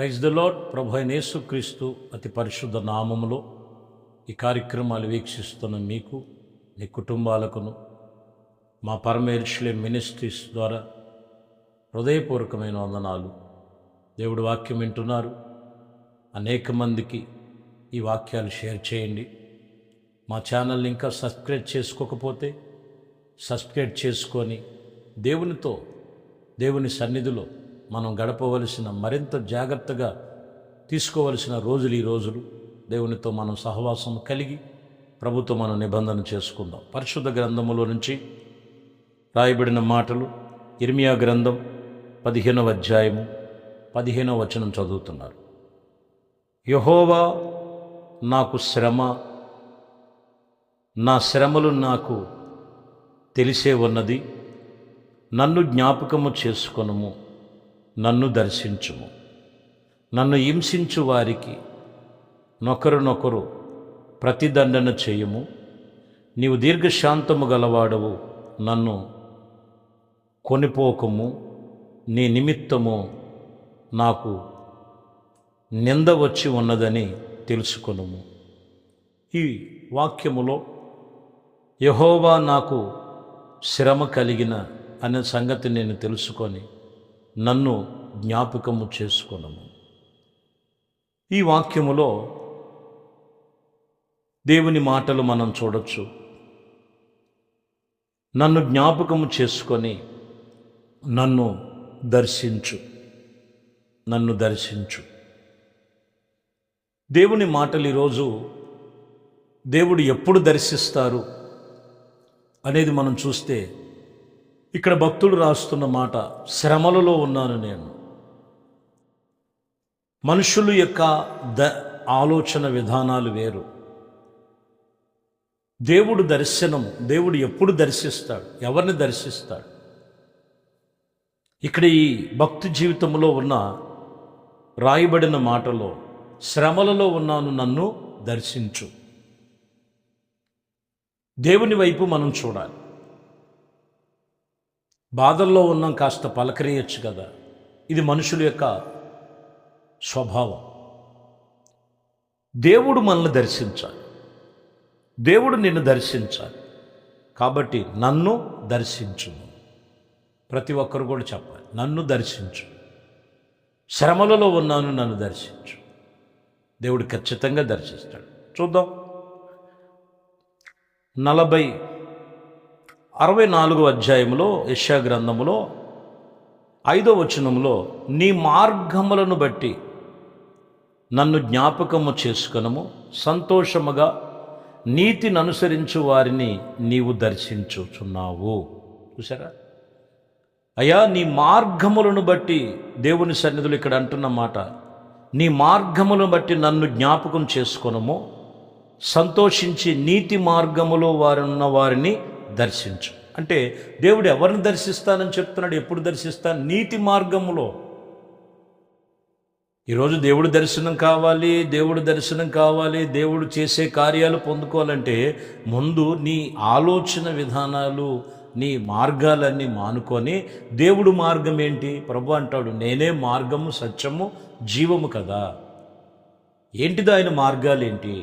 Praise the lord. ప్రభు అయిన యేసుక్రీస్తు అతి పరిశుద్ధ నామములో ఈ కార్యక్రమాలు వీక్షిస్తున్న మీకు, మీ కుటుంబాలకును మా పరమేశ్వర మినిస్ట్రీస్ ద్వారా హృదయపూర్వకమైన వందనాలు. దేవుడు వాక్యం వింటున్నారు, అనేక మందికి ఈ వాక్యాలు షేర్ చేయండి. మా ఛానల్ని ఇంకా సబ్స్క్రైబ్ చేసుకోకపోతే సబ్స్క్రైబ్ చేసుకొని దేవునితో, దేవుని సన్నిధిలో మనం గడపవలసిన, మరింత జాగ్రత్తగా తీసుకోవలసిన రోజులు ఈ రోజులు. దేవునితో మనం సహవాసం కలిగి ప్రభుతో మనం నిబంధన చేసుకుందాం. పరిశుద్ధ గ్రంథములో నుంచి రాయబడిన మాటలు ఇర్మియా గ్రంథం 15వ అధ్యాయము 15వ వచనం చదువుతున్నారు. యెహోవా నాకు శ్రమ, నా శ్రమలు నాకు తెలిసే ఉన్నది. నన్ను జ్ఞాపకము చేసుకొనుము, నన్ను దర్శించుము. నన్ను హింసించు వారికి నొకరునొకరు ప్రతిదండన చేయుము. నీవు దీర్ఘశాంతము గలవాడవు, నన్ను కొనిపోకము. నీ నిమిత్తము నాకు నింద వచ్చి ఉన్నదని తెలుసుకొనుము. ఈ వాక్యములో యెహోవా నాకు శ్రమ కలిగిన అనే సంగతి నేను తెలుసుకొని నన్ను జ్ఞాపకము చేసుకొనుము. ఈ వాక్యములో దేవుని మాటలు మనం చూడొచ్చు. నన్ను జ్ఞాపకము చేసుకొని నన్ను దర్శించు, నన్ను దర్శించు. దేవుని మాటలు ఈరోజు దేవుడు ఎప్పుడు దర్శిస్తారు అనేది మనం చూస్తే, ఇక్కడ భక్తుడు రాస్తున్న మాట, శ్రమలలో ఉన్నాను నేను. మనుషుల యొక్క ఆలోచన విధానాలు వేరు. దేవుడు దర్శనము, దేవుడు ఎప్పుడు దర్శిస్తాడు, ఎవరిని దర్శిస్తాడు? ఇక్కడ ఈ భక్తి జీవితంలో ఉన్న రాయబడిన మాటలో, శ్రమలలో ఉన్నాను, నన్ను దర్శించు. దేవుని వైపు మనం చూడాలి. బాధల్లో ఉన్నాం, కాస్త పలకరియచ్చు కదా. ఇది మనుషుల యొక్క స్వభావం. దేవుడు మనల్ని దర్శించాలి, దేవుడు నిన్ను దర్శించాలి. కాబట్టి నన్ను దర్శించు. ప్రతి ఒక్కరు కూడా చెప్పాలి, నన్ను దర్శించు. శ్రమలలో ఉన్నాను, నన్ను దర్శించు. దేవుడు ఖచ్చితంగా దర్శిస్తాడు. చూద్దాం. 64వ అధ్యాయంలో యెషయా గ్రంథములో 5వ వచనంలో, నీ మార్గములను బట్టి నన్ను జ్ఞాపకము చేసుకొనుము, సంతోషముగా నీతిని అనుసరించు వారిని నీవు దర్శించుచున్నావు. చూసారా? అయ్యా, నీ మార్గములను బట్టి, దేవుని సన్నిధులు ఇక్కడ అంటున్న మాట, నీ మార్గములను బట్టి నన్ను జ్ఞాపకం చేసుకొనుము, సంతోషించి నీతి మార్గములో వారున్న వారిని దర్శించు. అంటే దేవుడు ఎవరిని దర్శిస్తానని చెప్తున్నాడు? ఎప్పుడు దర్శిస్తాను? నీతి మార్గములో. ఈరోజు దేవుడు దర్శనం కావాలి, దేవుడు దర్శనం కావాలి, దేవుడు చేసే కార్యాలు పొందుకోవాలంటే ముందు నీ ఆలోచన విధానాలు, నీ మార్గాలన్నీ మానుకొని, దేవుడు మార్గం ఏంటి? ప్రభు అంటాడు, నేనే మార్గము, సత్యము, జీవము కదా. ఏంటిది ఆయన మార్గాలు? ఏంటి?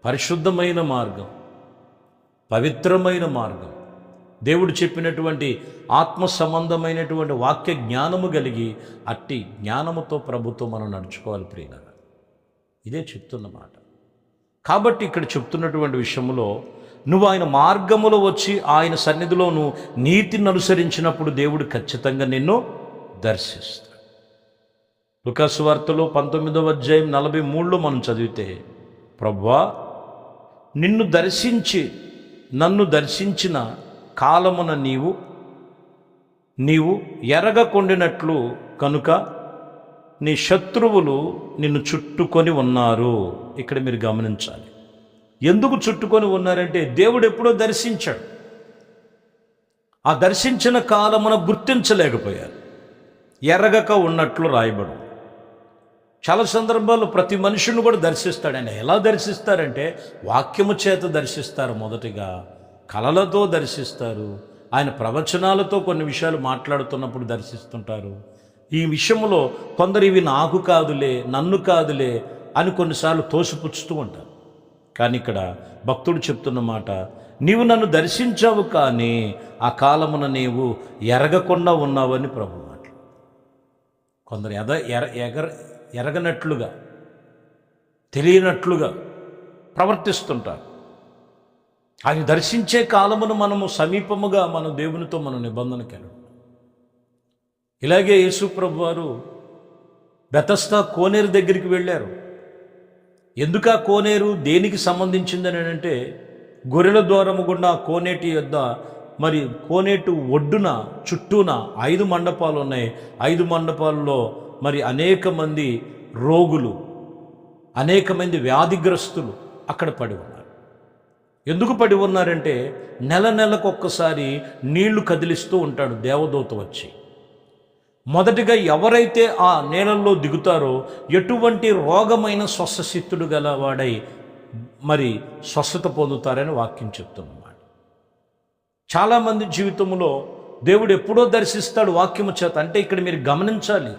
పరిశుద్ధమైన మార్గం, పవిత్రమైన మార్గం, దేవుడు చెప్పినటువంటి ఆత్మ సంబంధమైనటువంటి వాక్య జ్ఞానము కలిగి, అట్టి జ్ఞానముతో ప్రభుతో మనం నడుచుకోవాలి ప్రియులారా. ఇదే చెప్తున్న మాట. కాబట్టి ఇక్కడ చెప్తున్నటువంటి విషయంలో, నువ్వు ఆయన మార్గములో వచ్చి ఆయన సన్నిధిలో నువ్వు నీతిని అనుసరించినప్పుడు దేవుడు ఖచ్చితంగా నిన్ను దర్శిస్తాడు. లూకా సువార్తలో 19వ అధ్యాయం 43లో మనం చదివితే, ప్రభువా, నిన్ను దర్శించి నన్ను దర్శించిన కాలమున నీవు ఎరగకొండినట్లు కనుక నీ శత్రువులు నిన్ను చుట్టుకొని ఉన్నారు. ఇక్కడ మీరు గమనించాలి. ఎందుకు చుట్టుకొని ఉన్నారంటే, దేవుడు ఎప్పుడో దర్శించాడు. ఆ దర్శించిన కాలమున గుర్తించలేకపోయారు, ఎరగక ఉన్నట్లు రాయబడు. చాలా సందర్భాల్లో ప్రతి మనుషుని కూడా దర్శిస్తాడు. ఆయన ఎలా దర్శిస్తారంటే, వాక్యము చేత దర్శిస్తారు. మొదటిగా కలలతో దర్శిస్తారు. ఆయన ప్రవచనాలతో కొన్ని విషయాలు మాట్లాడుతున్నప్పుడు దర్శిస్తుంటారు. ఈ విషయంలో కొందరు ఇవి నాకు కాదులే, నన్ను కాదులే అని కొన్నిసార్లు తోసిపుచ్చుతూ ఉంటారు. కానీ ఇక్కడ భక్తుడు చెప్తున్న మాట, నీవు నన్ను దర్శించావు కానీ ఆ కాలమున నీవు ఎరగకుండా ఉన్నావని ప్రభు మాట. కొందరు ఎరగనట్లుగా, తెలియనట్లుగా ప్రవర్తిస్తుంటారు. ఆయన దర్శించే కాలమును మనము సమీపముగా మన దేవునితో మనం నిబంధన కలిగి. ఇలాగే యేసు ప్రభు వారు బెతస్దా కోనేరు దగ్గరికి వెళ్ళారు. ఎందుకు ఆ కోనేరు దేనికి సంబంధించిందని అంటే, గొర్రెల ద్వారము గుండా కోనేటి యొద్ద మరి కోనేటు ఒడ్డున చుట్టూన 5 మండపాలు ఉన్నాయి. 5 మండపాలలో మరి అనేక మంది రోగులు, అనేక మంది వ్యాధిగ్రస్తులు అక్కడ పడి ఉన్నారు. ఎందుకు పడి ఉన్నారంటే, నెలకు ఒక్కసారి నీళ్లు కదిలిస్తూ ఉంటాడు దేవదూత వచ్చి. మొదటిగా ఎవరైతే ఆ నీళ్ళల్లో దిగుతారో ఎటువంటి రోగమైన స్వస్థసిద్ధుడు గలవాడై మరి స్వస్థత పొందుతారని వాక్యం చెప్తున్నమాట. చాలామంది జీవితంలో దేవుడు ఎప్పుడో దర్శిస్తాడు వాక్యము చేత. అంటే ఇక్కడ మీరు గమనించాలి,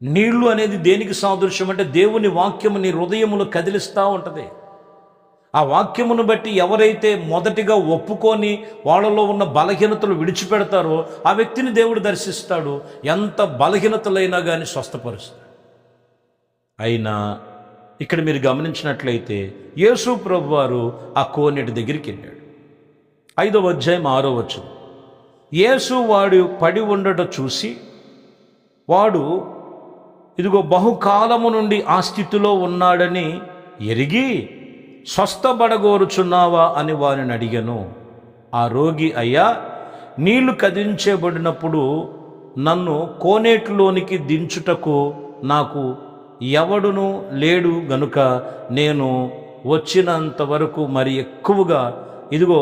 నీళ్లు అనేది దేనికి సాదృశ్యం అంటే, దేవుని వాక్యము నీ హృదయములు కదిలిస్తూ ఉంటుంది. ఆ వాక్యమును బట్టి ఎవరైతే మొదటిగా ఒప్పుకొని వాళ్ళలో ఉన్న బలహీనతలు విడిచిపెడతారో ఆ వ్యక్తిని దేవుడు దర్శిస్తాడు. ఎంత బలహీనతలైనా కానీ స్వస్థపరుస్తాడు. అయినా ఇక్కడ మీరు గమనించినట్లయితే యేసు ప్రభు వారు ఆ కోనేటి దగ్గరికి వెళ్ళాడు. 5వ అధ్యాయం 6వ వచనం, యేసు వాడు పడి ఉండట చూసి వాడు ఇదిగో బహుకాలము నుండి ఆ స్థితిలో ఉన్నాడని ఎరిగి, స్వస్థపడగోరుచున్నావా అని వారిని అడిగాను. ఆ రోగి, అయ్యా, నీళ్లు కదిలించబడినప్పుడు నన్ను కోనేటిలోనికి దించుటకు నాకు ఎవడును లేడు గనుక నేను వచ్చినంత వరకు మరి ఎక్కువగా ఇదిగో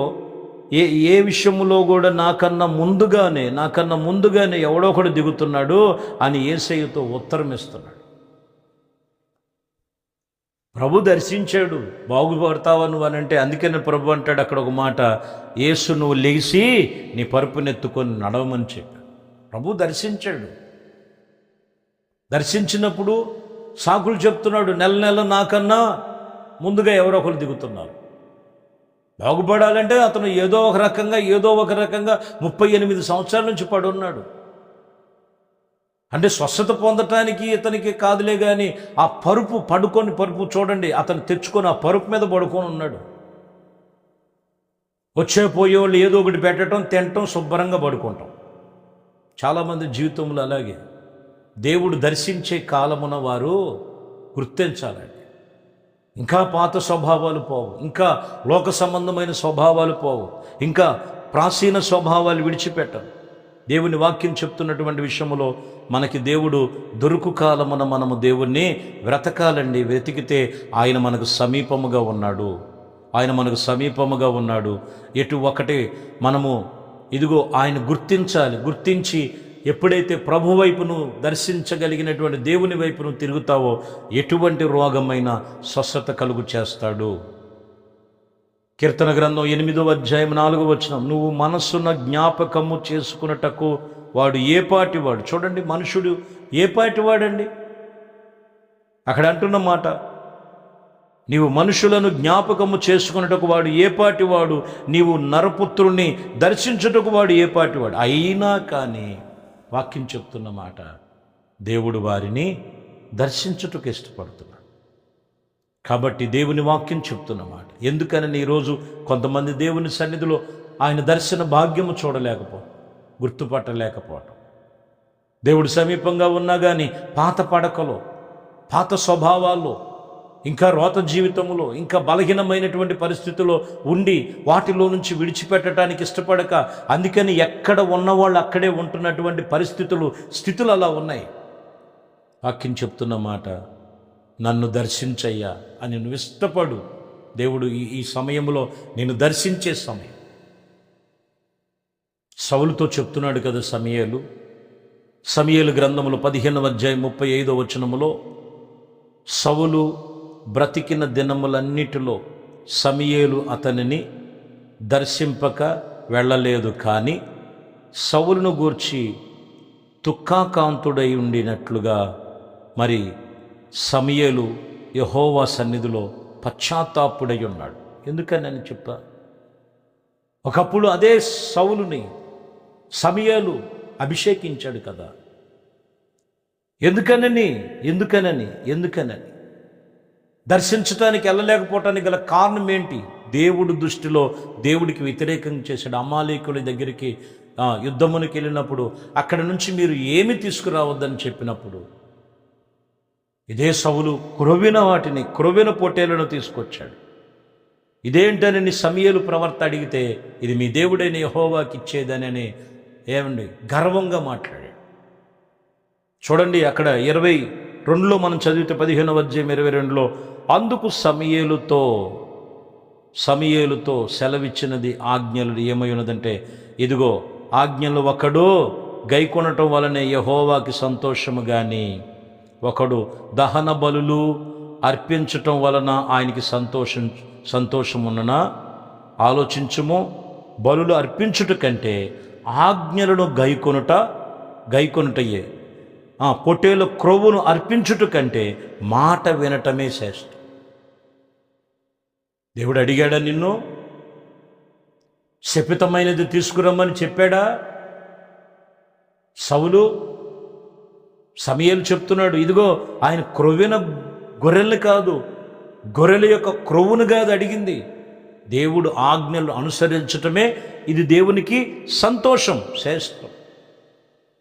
ఏ విషయంలో కూడా నాకన్నా ముందుగానే ఎవడో ఒకడు దిగుతున్నాడు అని యేసయ్యతో ఉత్తరం ఇస్తున్నాడు. ప్రభు దర్శించాడు, బాగుపడతావా నువ్వు అని అంటే, అందుకని ప్రభు అంటాడు అక్కడ ఒక మాట, యేసు నువ్వు లేచి నీ పరుపునెత్తుకొని నడవమని చెప్పాడు. ప్రభు దర్శించాడు. దర్శించినప్పుడు సాకులు చెప్తున్నాడు, నెల నాకన్నా ముందుగా ఎవరో ఒకరు దిగుతున్నారు. బాగుపడాలంటే అతను ఏదో ఒక రకంగా 38 సంవత్సరాల నుంచి పడున్నాడు. అంటే స్వస్థత పొందటానికి ఇతనికి కాదులే కానీ ఆ పరుపు చూడండి, అతను తెచ్చుకొని ఆ పరుపు మీద పడుకొని ఉన్నాడు. వచ్చే పోయేవాళ్ళు ఏదో ఒకటి పెట్టడం, తినటం, శుభ్రంగా పడుకుంటాం. చాలామంది జీవితంలో అలాగే. దేవుడు దర్శించే కాలమున వారు గుర్తించాలండి. ఇంకా పాత స్వభావాలు పోవు, ఇంకా లోక సంబంధమైన స్వభావాలు పోవు, ఇంకా ప్రాచీన స్వభావాలు విడిచిపెట్టరు. దేవుని వాక్యం చెప్తున్నటువంటి విషయంలో మనకి దేవుడు దొరుకు కాలమున మనము దేవుణ్ణి వెతకాలండి. వెతికితే ఆయన మనకు సమీపముగా ఉన్నాడు. ఎటు ఒకటి మనము ఇదిగో ఆయన గుర్తించి ఎప్పుడైతే ప్రభు వైపును దర్శించగలిగినటువంటి దేవుని వైపును తిరుగుతావో ఎటువంటి రోగమైనా స్వస్థత కలుగు చేస్తాడు. కీర్తన గ్రంథం 8వ అధ్యాయం 4వ వచనం, నువ్వు మనస్సున జ్ఞాపకము చేసుకున్నటకు వాడు ఏ పాటివాడు. చూడండి, మనుషుడు ఏ పాటివాడండి అక్కడ అంటున్న మాట. నీవు మనుషులను జ్ఞాపకము చేసుకున్నటకు వాడు ఏ పాటివాడు, నీవు నరపుత్రుణ్ణి దర్శించుటకు వాడు ఏ పాటివాడు. అయినా కానీ వాక్యం చెప్తున్న మాట, దేవుడు వారిని దర్శించుటకు ఇష్టపడుతున్నాడు. కాబట్టి దేవుని వాక్యం చెప్తున్న మాట. ఎందుకని ఈరోజు కొంతమంది దేవుని సన్నిధిలో ఆయన దర్శన భాగ్యము చూడలేకపోవడం, గుర్తుపట్టలేకపోవడం. దేవుడు సమీపంగా ఉన్నా కానీ పాత పడకలో, పాత స్వభావాల్లో, ఇంకా రోత జీవితంలో, ఇంకా బలహీనమైనటువంటి పరిస్థితుల్లో ఉండి వాటిలో నుంచి విడిచిపెట్టడానికి ఇష్టపడక, అందుకని ఎక్కడ ఉన్నవాళ్ళు అక్కడే ఉంటున్నటువంటి స్థితులు అలా ఉన్నాయి. వాక్యం చెప్తున్న మాట, నన్ను దర్శించయ్యా అని నువ్వు ఇష్టపడు. దేవుడు ఈ సమయంలో నేను దర్శించే సమయం. సౌలుతో చెప్తున్నాడు కదా సమూయేలు గ్రంథములో 15వ అధ్యాయం 35వ వచనములో, సౌలు బ్రతికిన దినములన్నిటిలో సమూయేలు అతనిని దర్శింపక వెళ్ళలేదు. కానీ సౌలును గూర్చి దుఃఖాకాంతుడై ఉండినట్లుగా మరి సమూయేలు యెహోవా సన్నిధిలో పశ్చాత్తాపుడై ఉన్నాడు. ఎందుకని అని చెప్పా, ఒకప్పుడు అదే సౌలుని సమూయేలు అభిషేకించాడు కదా. ఎందుకనని దర్శించటానికి వెళ్ళలేకపోవటానికి గల కారణం ఏంటి? దేవుడు దృష్టిలో దేవుడికి వ్యతిరేకంగా చేశాడు. అమాలేకుల దగ్గరికి యుద్ధమునికి వెళ్ళినప్పుడు అక్కడ నుంచి మీరు ఏమి తీసుకురావద్దని చెప్పినప్పుడు ఇదే సౌలు క్రొవ్విన పొట్టేలను తీసుకొచ్చాడు. ఇదేంటని సమూయేలు ప్రవర్త అడిగితే ఇది మీ దేవుడైన యెహోవాకి ఇచ్చేదనని ఏమండి గర్వంగా మాట్లాడాడు. చూడండి, అక్కడ 22లో మనం చదివితే 15వ అధ్యాయం 22లో అందుకు సమూయేలుతో సెలవిచ్చినది ఆజ్ఞలు ఏమై ఉన్నదంటే, ఇదిగో ఆజ్ఞలు ఒకడు గైకొనటం వలనే యెహోవాకి సంతోషము గాని ఒకడు దహన బలులు అర్పించటం వలన ఆయనకి సంతోషమున్ననా ఆలోచించుము. బలులు అర్పించుట కంటే ఆజ్ఞలను గైకొనుటయే పొట్టేల క్రొవ్వును అర్పించుట కంటే మాట వినటమే శ్రేష్టం. దేవుడు అడిగాడా నిన్ను? శపితమైనది తీసుకురమ్మని చెప్పాడా? సమూయేలు చెప్తున్నాడు, ఇదిగో ఆయన క్రొవ్విన గొర్రెల్ని కాదు, గొర్రెల యొక్క క్రొవ్వును కాదు అడిగింది. దేవుడు ఆజ్ఞలు అనుసరించటమే ఇది దేవునికి సంతోషం, శ్రేష్టం.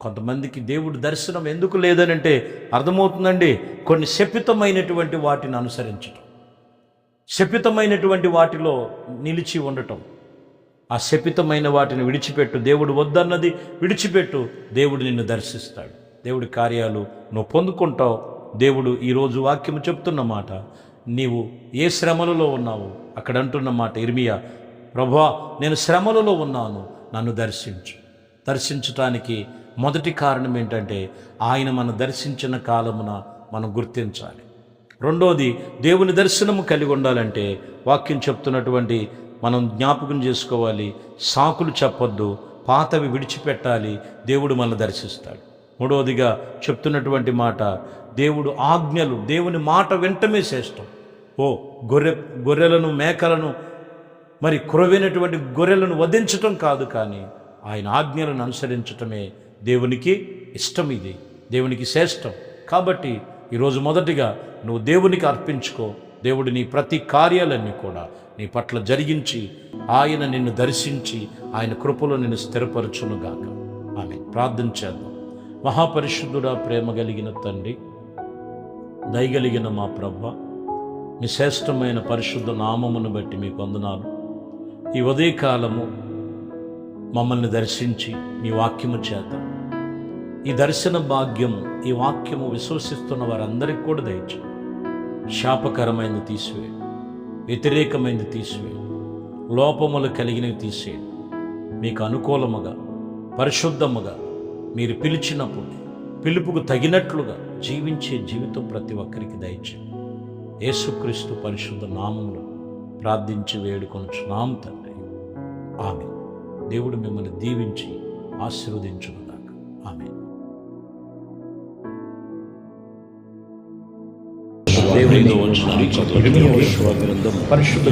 కొంతమందికి దేవుడు దర్శనం ఎందుకు లేదనంటే అర్థమవుతుందండి, కొన్ని శపితమైనటువంటి వాటిని అనుసరించటం, శపితమైనటువంటి వాటిలో నిలిచి ఉండటం. ఆ శపితమైన వాటిని విడిచిపెట్టు, దేవుడు వద్దన్నది విడిచిపెట్టు, దేవుడు నిన్ను దర్శిస్తాడు. దేవుడి కార్యాలు నువ్వు పొందుకుంటావు. దేవుడు ఈరోజు వాక్యము చెప్తున్న మాట, నీవు ఏ శ్రమలలో ఉన్నావు అక్కడ అంటున్న మాట ఇర్మియా, ప్రభువా నేను శ్రమలలో ఉన్నాను, నన్ను దర్శించటానికి మొదటి కారణం ఏంటంటే ఆయన మనం దర్శించిన కాలమున మనం గుర్తించాలి. రెండోది, దేవుని దర్శనము కలిగి ఉండాలంటే వాక్యం చెప్తున్నటువంటి మనం జ్ఞాపకం చేసుకోవాలి, సాకులు చెప్పొద్దు, పాతవి విడిచిపెట్టాలి, దేవుడు మనల్ని దర్శిస్తాడు. మూడవదిగా చెప్తున్నటువంటి మాట, దేవుడు ఆజ్ఞలు, దేవుని మాట వింటమే శ్రేష్టం. గొర్రెలను మేకలను మరి క్రొవ్వినటువంటి గొర్రెలను వధించటం కాదు, కానీ ఆయన ఆజ్ఞలను అనుసరించటమే దేవునికి ఇష్టం, ఇది దేవునికి శ్రేష్టం. కాబట్టి ఈరోజు మొదటిగా నువ్వు దేవునికి అర్పించుకో. దేవుడు నీ ప్రతి కార్యాలన్నీ కూడా నీ పట్ల జరిగించి ఆయన నిన్ను దర్శించి ఆయన కృపలో నిన్ను స్థిరపరచునుగాక. ఆమేన్. ప్రార్థన చేద్దాం. మహాపరిశుద్ధుడా, ప్రేమ కలిగిన తండ్రి, దయగలిగిన మా ప్రభువా, మీ శ్రేష్టమైన పరిశుద్ధ నామమును బట్టి మీకు వందనాలు. ఈ ఉదయకాలము మమ్మల్ని దర్శించి మీ వాక్యము చేత ఈ దర్శన భాగ్యము, ఈ వాక్యము విశ్వసిస్తున్న వారందరికీ కూడా దయచు. శాపకరమైనది తీసివే, వ్యతిరేకమైనది తీసివే, లోపములు కలిగినవి తీసేయండి. మీకు అనుకూలముగా పరిశుద్ధముగా మీరు పిలిచినప్పుడు పిలుపుకు తగినట్లుగా జీవించే జీవితం ప్రతి ఒక్కరికి దయచేయండి. యేసుక్రీస్తు పరిశుద్ధ నామములో ప్రార్థించి వేడుకొనుచున్నాం తండ్రి. ఆమేన్. దేవుడు మిమ్మల్ని దీవించి ఆశీర్వదించునుగాక. ఆమేన్. దేవునితో వచ్చిన పరిశుద్ధ